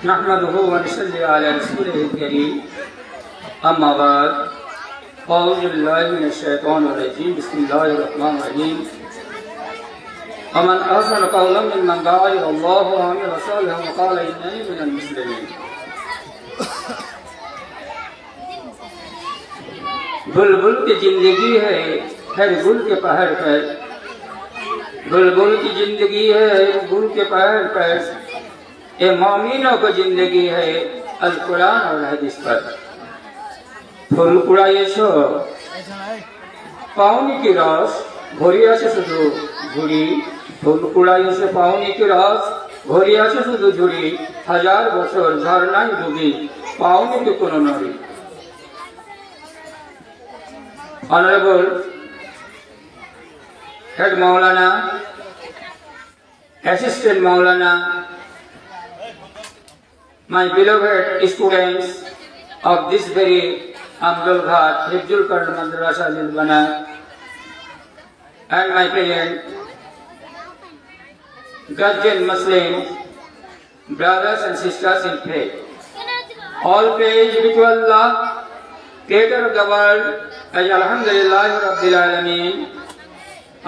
नहमदुहु व नसल्ली अला रसूलिल करीम अम्मा बाद अऊज़ु बिल्लाहि मिनश शैतानिर रजीम बिस्मिल्लाहिर रहमानिर रहीम वमन अहसनु क़ौलन मिम्मन दअा इलल्लाहि व अमिला सालिहन व क़ाला इन्ननी मिनल मुस्लिमीन। बुलबुल की जिंदगी है हर गुल के पहाड़ पर, बुलबुल की जिंदगी है गुल के पहाड़ पर, ये मोमिनों को जिंदगी है अल कुरान और हदीस पर। फुल कुड़ाइছো पाउनी की रस भरी আছে শুধু ঝুড়ি, ফুল কুড়াইছো পাউনি की रस भरी আছে শুধু ঝুড়ি, হাজার বছর ঝরনায় ডুবি পাউনি কি কোনো নড়ি। Honorable Head Maulana, Assistant Maulana, my beloved students of this very Amdul Ghat Hifzul Quran Madrasa Lil Banat, and my parent, guardian Muslims, brothers and sisters in faith, all praise be to Allah, Creator of the world, as Alhamdulillah Rabbil Alameen.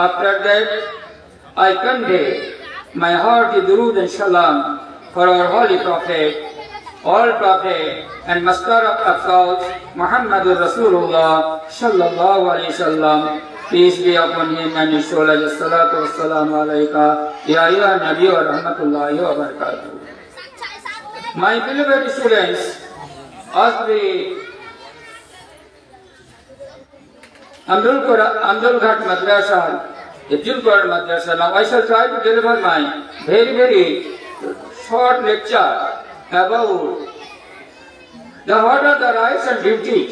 After that, I convey my hearty durood and salam for our holy Prophet, all Prophet and Master of Afsals, Muhammadur Rasulullah Sallallahu Alaihi Wasallam. Peace be upon him and his soul. Salatu wassalamu alayka ya ayyuhan Nabi wa rahmatullahi wa barakatuh. My beloved students, as we Amdul Ghat Madrasa, Hifzul Quran Madrasa. Now I shall try to deliver my very short lecture about what are the rights and duties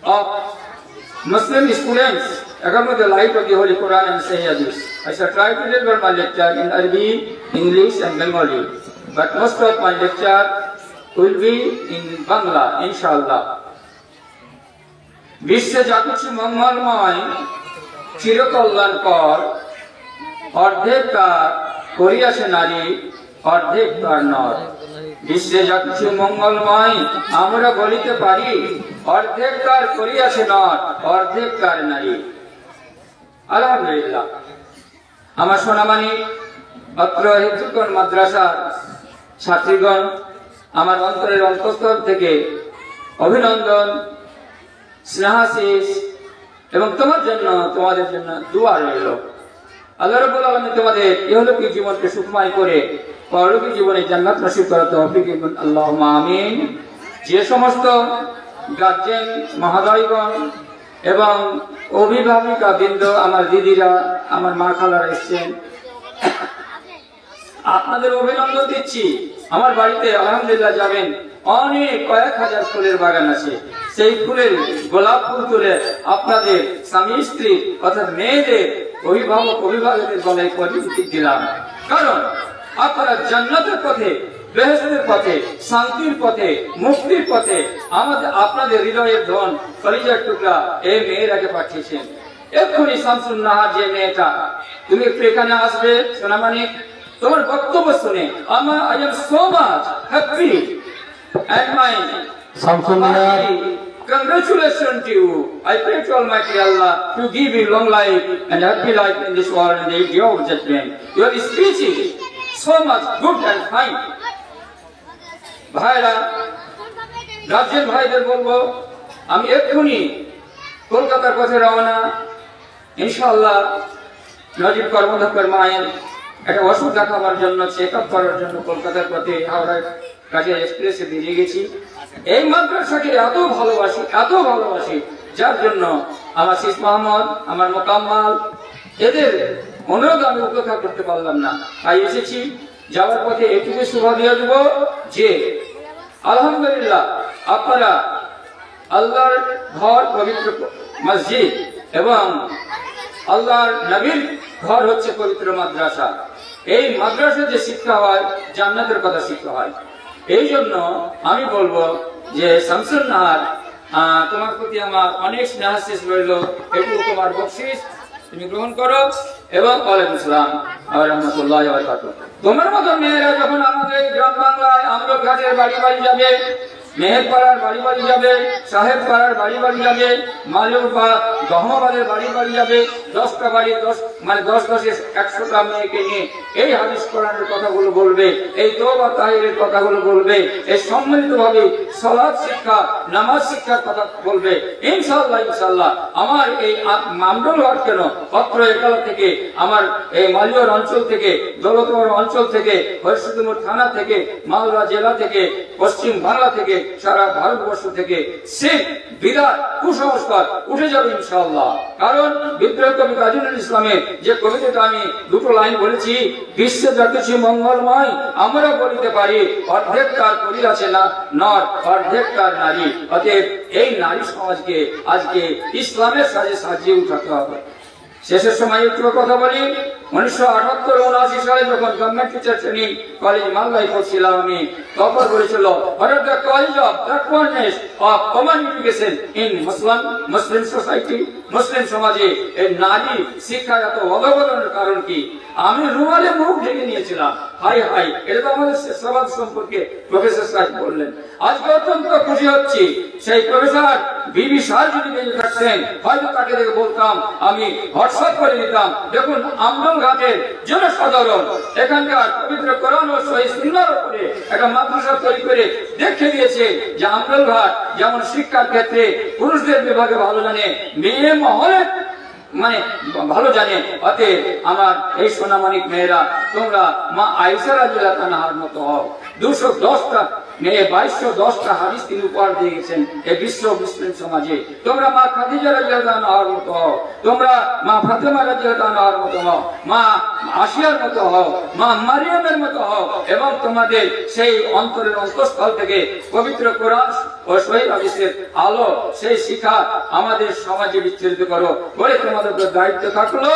of Muslim students according to the light of the Holy Quran and Sahih Hadith. I shall try to deliver my lecture in Arabic, English and Bengali, but most of my lecture will be in Bangla, inshallah. বিশ্বে যা কিছু মঙ্গলময় চিরকল্যাণকর, অর্ধেক তার করিয়াছে নারী, অর্ধেক তার নর। বিশ্বে যা কিছু মঙ্গলময় আমরা বলিতে পারি, অর্ধেক তার করিয়াছে নর, অর্ধেক তার নারী। আলহামদুলিল্লাহ। আমার সোনামানি অত্র হিফজুল কোরআন মাদ্রাসার ছাত্রীগণ, আমার অন্তরের অন্তঃস্থল থেকে অভিনন্দন, স্নেহাশিস এবং তোমাদের জন্য দোয়া রইল। আল্লাহ রাব্বুল আলামিন তোমাদের ইহলৌকিক জীবনকে সুখময় করে পরলৌকিক জীবনে জান্নাত নসিব করার তৌফিক দিন, আল্লাহুম্মা আমিন। যে সমস্ত গার্জিয়ান মহোদয়গণ এবং অভিভাবিকা বৃন্দ, আমার দিদিরা, আমার মা খালারা এসেছেন, আপনাদের অভিনন্দন দিচ্ছি। আমার বাড়িতে আলহামদুলিল্লাহ যাবেন, অনেক কয়েক হাজার ফুলের বাগান আছে। সেই ফুলের গোলাপ ফুল তুলে আপনাদের স্বামী স্ত্রী অর্থাৎ মেয়েদের অভিভাবকদের গলায় পরিচিতি দিলাম। কারণ আপনারা জান্নাতের পথে, বেহেশতের পথে, শান্তির পথে, মুক্তির পথে আপনাদের হৃদয়ের ধন, কলিজার টুকরা এই মেয়েরাকে পাঠিয়েছেন। এক্ষুনি শামসুন নাহার যে মেয়েটা, তুমি একটু এখানে আসবে সোনামানিক। তোমার বক্তব্য শুনে I am so much happy and my congratulations to you. I pray to Almighty Allah to give you long life and happy life in this world and the day of judgment. Your speech is so much good and fine. ভাইরা, guardian ভাইদের বলবো, আমি এক্ষুনি কলকাতার পথে রওনা। ইনশাআল্লাহ নজিব কর্মধাক্কর মায়ের একটা ওষুধ দেখাবার জন্য, চেক আপ করার জন্য কলকাতার পথে হাওড়ার কাছে এক্সপ্রেসে বেরিয়ে গেছি। এই মাদ্রাসাকে এত ভালোবাসি, যার জন্য আমার শীষ মোহাম্মদ, আমার মোকাম্মাল, এদের অনুরোধ আমি উপেক্ষা করতে পারলাম না। তাই এসেছি। যাওয়ার পথে এটুকু শুভ দিয়ে দেবো যে আলহামদুলিল্লাহ আপনারা আল্লাহর ঘর পবিত্র মসজিদ এবং আল্লাহর নবীর ঘর হচ্ছে পবিত্র মাদ্রাসা। এই মাদ্রাসা যে শিক্ষা হয়, জান্নাতের কথা শিক্ষা হয়। এই জন্য আমি বলবো যে শামসুন নাহার, তোমার প্রতি আমার অনেক স্নেহাশিস রইল। একটু তোমার বকশিস তুমি গ্রহণ করো এবং ওয়ালাইকুম আসসালাম ওয়া রাহমাতুল্লাহি ওয়া বারাকাতুহু। তোমার মতো মেয়েরা যখন আমাদের গ্রাম বাংলায় আমরঘাটের বাড়ি বাড়ি যাবে, মেহেরপাড়ার বাড়ি বাড়ি যাবে, সাহেব পাড়ার বাড়ি বাড়ি যাবে, মালিবাগ গহমাবাদের বাড়ি বাড়ি যাবে, 10টা বাড়ি 10-10-100টা মেয়েকে নিয়ে এই হাদিস কোরআনের কথাগুলো বলবে, এই তওবা তাহিরের কথাগুলো বলবে, এই সম্মিলিতভাবে সালাত শিক্ষা, নামাজ শিক্ষার কথা বলবে। ইনশাআল্লাহ আমার এই আমরঘাট কেন, পত্র একালা থেকে, আমার এই মালিয়ার অঞ্চল থেকে, দৌলতপুর অঞ্চল থেকে, হরিশ্চন্দ্রপুর থানা থেকে, মালদা জেলা থেকে, পশ্চিম বাংলা থেকে, সারা ভারতবর্ষ থেকে শিখ বিদাত কুসংস্কার উঠে যাবে ইনশাআল্লাহ। কারণ বিদ্রোহ কবি কাজী নজরুল ইসলামের যে কবিতাটা আমি দুটো লাইন বলেছি, বিশ্বে যা কিছু মঙ্গলময় আমরা বলিতে পারি, অর্ধেক তার করিয়াছে না নর, অর্ধেক তার নারী। অতএব এই নারী সমাজকে আজকে ইসলামের সাজে সাজিয়ে উঠাতে হবে। শেষের সময় একটু কথা বলি, 1978-79 সালে যখন গভর্নমেন্ট টিচার ট্রেনিং কলেজ মালদায় পড়ছিলাম আমি, তখন বলেছিল the college of backwardness of common education in Muslim society. মুসলিম সমাজে এই নারী শিক্ষার এত অবদানের কারণ কি? আমি রুমালে মুখ ঢেকে নিয়েছিলাম। হাই হাই, এটা তো আমাদের সমাজ সম্পর্কে প্রফেসর সাহেব বললেন। আজকে অত্যন্ত খুশি হচ্ছি, সেই প্রফেসর বিবি স্যার যদি বেঁচে থাকতেন হয়তো তাকে দেখে বলতাম, আমি হোয়াটসঅ্যাপ করে দিতাম, দেখুন আমরঘাটের জনসাধারণ এখানকার পবিত্র কোরআন ও সহিহ সুন্নাহর উপরে একটা মাদ্রাসা তৈরি করে দেখে দিয়েছে যে আমরঘাট যেমন শিক্ষার ক্ষেত্রে পুরুষদের বিভাগে ভালো জানে, মেয়ে মহলে মানে ভালো জানে। অতএব আমার এই সোনামানিক মেয়েরা, তোমরা মা আয়েশা রাদিয়াল্লাহু আনহার মতো হও। 210টা মেয়ে 2210টা হাদিস তিনি উপহার দিয়ে গেছেন এই বিশ্ব মুসলিম সমাজে। তোমরা মা খাদিজা রাদিয়াল্লাহু আনহার মতো হও, তোমরা মা ফাতেমা রাদিয়াল্লাহু আনহার মতো হও, মা আসিয়ার মতো হও, মা মারিয়ামের মতো হও, এবং তোমাদের সেই অন্তরের অন্তঃস্থল থেকে পবিত্র কোরআন ও সহিহ হাদিসের আলো, সেই শিক্ষা আমাদের সমাজে বিস্তৃত করো বলে তোমাদের দায়িত্ব থাকলো।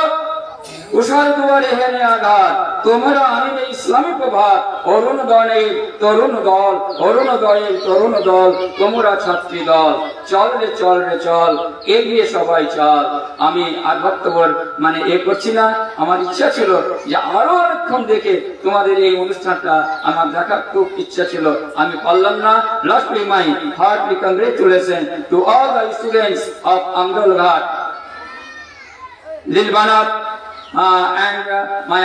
উষার দুয়ারে হেনে আঘাত, তোমরা আনিবে ইসলামী প্রভাত, অরুণোদয়ের তরুণ দল, অরুণোদয়ের তরুণ দল, তোমরা ছাত্রী দল, চল রে চল রে চল, এগিয়ে সবাই চল। আমি আর বক্তব্য মানে করছি না, আমার ইচ্ছা ছিল যে আরো অনেকক্ষণ দেখে তোমাদের এই অনুষ্ঠানটা আমার দেখার খুব ইচ্ছা ছিল, আমি পারলাম না। Lastly my heartily congratulation to all the students of Amarghat, Lil Banat, and my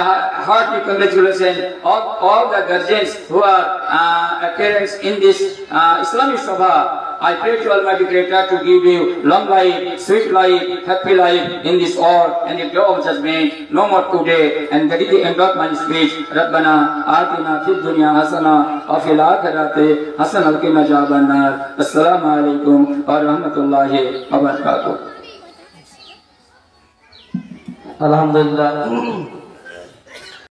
hearty congratulations of all the guardians who are parents in this Islamic Sabha. I pray to Almighty Creator to give you long life, sweet life, happy life in this world and the day of judgment. No more today, and that is the end of my speech. Rabbana atina fid dunya hasana wa fil akhirati hasana wa qina adhaban nar. Assalamu alaikum wa rahmatullahi wa barakatuh. Alhamdulillah.